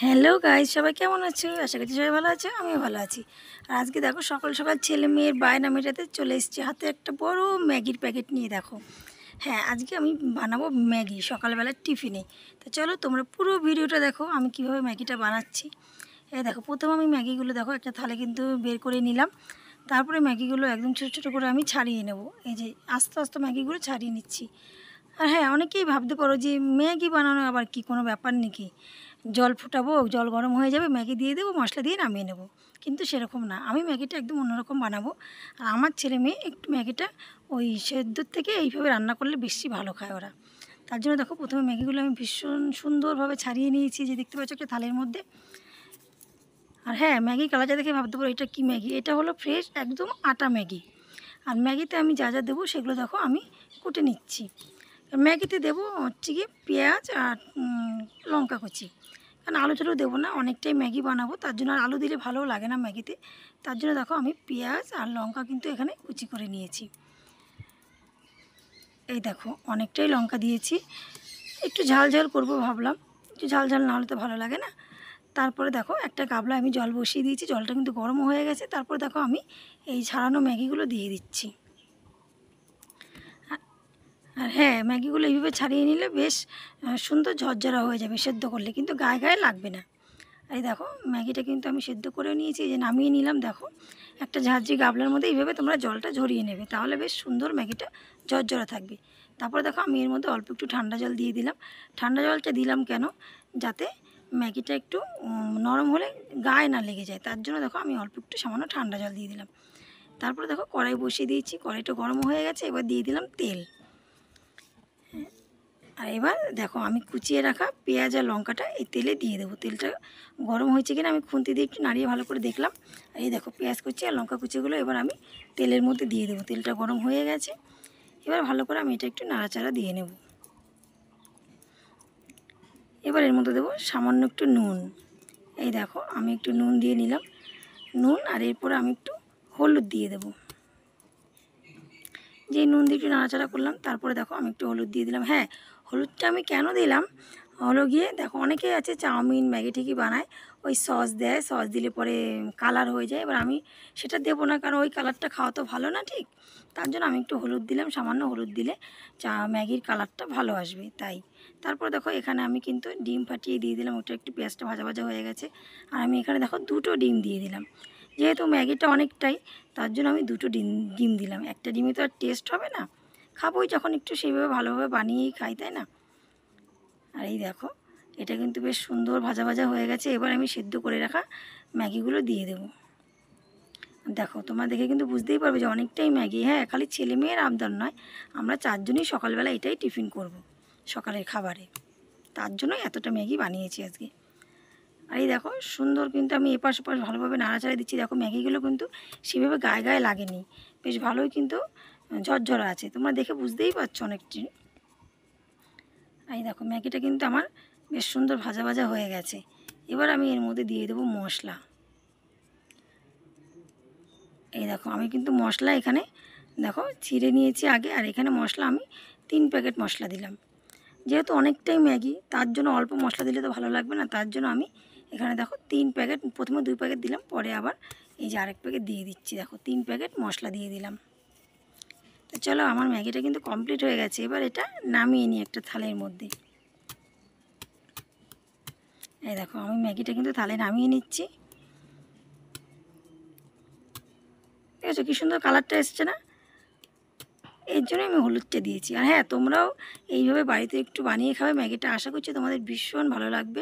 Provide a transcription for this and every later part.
Hello guys, সবাই কেমন আছো? আশা করছি সবাই ভালো আছো, আমিও ভালো আছি। আর আজকে দেখো সকাল সকাল ছেলে মেয়ের বায়না মেটাতে চলে এসেছি, হাতে একটা বড় ম্যাগির প্যাকেট নিয়ে। দেখো, হ্যাঁ, আজকে আমি বানাবো ম্যাগি সকালবেলার টিফিনে। তো চলো তোমরা পুরো ভিডিওটা দেখো আমি কিভাবে ম্যাগিটা বানাচ্ছি। এই দেখো, প্রথমে আমি ম্যাগিগুলো দেখো একটা থালে কিন্তু বের করে নিলাম। তারপরে ম্যাগিগুলো একদম ছোটো ছোটো করে আমি ছাড়িয়ে নেব। এই যে আস্তে আস্তে ম্যাগিগুলো ছাড়িয়ে নিচ্ছি। আর হ্যাঁ, অনেকেই ভাবতে পারো যে ম্যাগি বানানো আবার কি কোনো ব্যাপার নাকি, জল ফুটাবো, জল গরম হয়ে যাবে, ম্যাগি দিয়ে দেবো, মশলা দিয়ে নামিয়ে নেব। কিন্তু সেরকম না, আমি ম্যাগিটা একদম অন্যরকম বানাবো। আর আমার ছেলে মেয়ে একটু ম্যাগিটা ওই সেদ্ধর থেকে এইভাবে রান্না করলে বেশি ভালো খায় ওরা। তার জন্য দেখো প্রথমে ম্যাগিগুলো আমি ভীষণ সুন্দরভাবে ছাড়িয়ে নিয়েছি, যে দেখতে পাচ্ছ একটা থালের মধ্যে। আর হ্যাঁ, ম্যাগি কালারটা দেখে ভাবতে পারো এটা কি ম্যাগি, এটা হলো ফ্রেশ একদম আটা ম্যাগি। আর ম্যাগিতে আমি যা যা দেবো সেগুলো দেখো আমি কুটে নিচ্ছি। ম্যাগিতে দেবো হচ্ছে গিয়ে পেঁয়াজ আর লঙ্কা কুচি, কারণ আলু টালু দেবো না, অনেকটাই ম্যাগি বানাবো, তার জন্য আর আলু দিলে ভালোও লাগে না ম্যাগিতে। তার জন্য দেখো আমি পেঁয়াজ আর লঙ্কা কিন্তু এখানে কুচি করে নিয়েছি। এই দেখো অনেকটাই লঙ্কা দিয়েছি, একটু ঝাল ঝাল করবো ভাবলাম, একটু ঝাল ঝাল না হলে তো ভালো লাগে না। তারপরে দেখো একটা গামলা আমি জল বসিয়ে দিয়েছি, জলটা কিন্তু গরম হয়ে গেছে। তারপর দেখো আমি এই ছাড়ানো ম্যাগিগুলো দিয়ে দিচ্ছি। আর হ্যাঁ, ম্যাগিগুলো এইভাবে ছাড়িয়ে নিলে বেশ সুন্দর ঝরঝরা হয়ে যাবে সেদ্ধ করলে, কিন্তু গায়ে গায়ে লাগবে না। এই দেখো ম্যাগিটা কিন্তু আমি সেদ্ধ করে নিয়েছি, এই যে নামিয়ে নিলাম। দেখো একটা ঝাঁঝরি গামলার মধ্যে এইভাবে তোমরা জলটা ঝরিয়ে নেবে, তাহলে বেশ সুন্দর ম্যাগিটা ঝরঝরা থাকবে। তারপরে দেখো আমি এর মধ্যে অল্প একটু ঠান্ডা জল দিয়ে দিলাম। ঠান্ডা জলটা দিলাম কেন, যাতে ম্যাগিটা একটু নরম হলে গায়ে না লেগে যায়, তার জন্য দেখো আমি অল্প একটু সামান্য ঠান্ডা জল দিয়ে দিলাম। তারপরে দেখো কড়াই বসিয়ে দিয়েছি, কড়াইটা গরম হয়ে গেছে, এবার দিয়ে দিলাম তেল। আর এবার দেখো আমি কুচিয়ে রাখা পেঁয়াজ আর লঙ্কাটা এই তেলে দিয়ে দেবো। তেলটা গরম হয়েছে কিনা আমি খুন্তি দিয়ে একটু নাড়িয়ে ভালো করে দেখলাম। আর এই দেখো পেঁয়াজ কুচি আর লঙ্কা কুচিগুলো এবার আমি তেলের মধ্যে দিয়ে দেবো। তেলটা গরম হয়ে গেছে, এবার ভালো করে আমি এটা একটু নাড়াচাড়া দিয়ে নেব। এবার এর মধ্যে দেবো সামান্য একটু নুন। এই দেখো আমি একটু নুন দিয়ে নিলাম, নুন। আর এরপরে আমি একটু হলুদ দিয়ে দেবো। যে নুন দিয়ে একটু নাড়াচাড়া করলাম, তারপরে দেখো আমি একটু হলুদ দিয়ে দিলাম। হ্যাঁ, হলুদটা আমি কেন দিলাম, হলো গিয়ে দেখো অনেকেই আছে চাউমিন ম্যাগি ঠিকই বানায়, ওই সস দেয়, সস দিলে পরে কালার হয়ে যায়। এবার আমি সেটা দেবো না, কারণ ওই কালারটা খাওয়া তো ভালো না ঠিক। তার জন্য আমি একটু হলুদ দিলাম, সামান্য হলুদ দিলে ম্যাগির কালারটা ভালো আসবে তাই। তারপর দেখো এখানে আমি কিন্তু ডিম ফাটিয়ে দিয়ে দিলাম, ওটা একটু পেঁয়াজটা ভাজা ভাজা হয়ে গেছে। আর আমি এখানে দেখো দুটো ডিম দিয়ে দিলাম, যেহেতু ম্যাগিটা অনেকটাই, তার জন্য আমি দুটো ডিম দিলাম। একটা ডিমে তো আর টেস্ট হবে না, খাবোই যখন একটু সেইভাবে ভালোভাবে বানিয়েই খাই, তাই না। আর এই দেখো এটা কিন্তু বেশ সুন্দর ভাজা ভাজা হয়ে গেছে। এবার আমি সেদ্ধ করে রাখা ম্যাগিগুলো দিয়ে দেবো। দেখো তোমরা দেখে কিন্তু বুঝতেই পারবে যে অনেকটাই ম্যাগি। হ্যাঁ, খালি ছেলে মেয়ের আবদার নয়, আমরা চারজনই সকালবেলা এটাই টিফিন করব সকালের খাবারে, তার জন্যই এতটা ম্যাগি বানিয়েছি আজকে। আর এই দেখো সুন্দর কিন্তু আমি এপাশ ওপাশ ভালোভাবে নাড়াচাড়া দিচ্ছি। দেখো ম্যাগিগুলো কিন্তু সেভাবে গায়ে গায়ে লাগেনি, বেশ ভালোই কিন্তু ঝরঝরা আছে, তোমরা দেখে বুঝতেই পারছো অনেকটি। এই দেখো ম্যাগিটা কিন্তু আমার বেশ সুন্দর ভাজা ভাজা হয়ে গেছে। এবার আমি এর মধ্যে দিয়ে দেবো মশলা। এই দেখো আমি কিন্তু মশলা এখানে দেখো ছিঁড়ে নিয়েছি আগে, আর এখানে মশলা আমি 3 প্যাকেট মশলা দিলাম। যেহেতু অনেকটাই ম্যাগি, তার জন্য অল্প মশলা দিলে তো ভালো লাগবে না, তার জন্য আমি এখানে দেখো 3 প্যাকেট, প্রথমে 2 প্যাকেট দিলাম, পরে আবার এই যে আরেক প্যাকেট দিয়ে দিচ্ছি। দেখো 3 প্যাকেট মশলা দিয়ে দিলাম। তো চলো আমার ম্যাগিটা কিন্তু কমপ্লিট হয়ে গেছে, এবার এটা নামিয়ে নিই একটা থালের মধ্যে। এই দেখো আমি ম্যাগিটা কিন্তু থালে নামিয়ে নিচ্ছি। ঠিক আছে, কী সুন্দর কালারটা এসছে না, এর জন্য আমি হলুদটা দিয়েছি। আর হ্যাঁ, তোমরাও এইভাবে বাড়িতে একটু বানিয়ে খাবে ম্যাগিটা, আশা করছি তোমাদের ভীষণ ভালো লাগবে।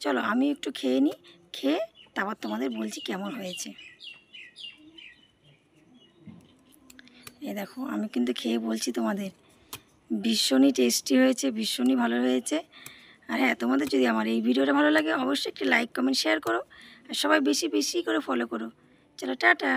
চলো আমি একটু খেয়ে নিই, খেয়ে তারপর তোমাদের বলছি কেমন হয়েছে। এই দেখো আমি কিন্তু খেয়ে বলছি তোমাদের ভীষণই টেস্টি হয়েছে, ভীষণই ভালো হয়েছে। আর হ্যাঁ, তোমাদের যদি আমার এই ভিডিওটা ভালো লাগে অবশ্যই একটি লাইক কমেন্ট শেয়ার করো, আর সবাই বেশি বেশি করে ফলো করো। চলো টাটা।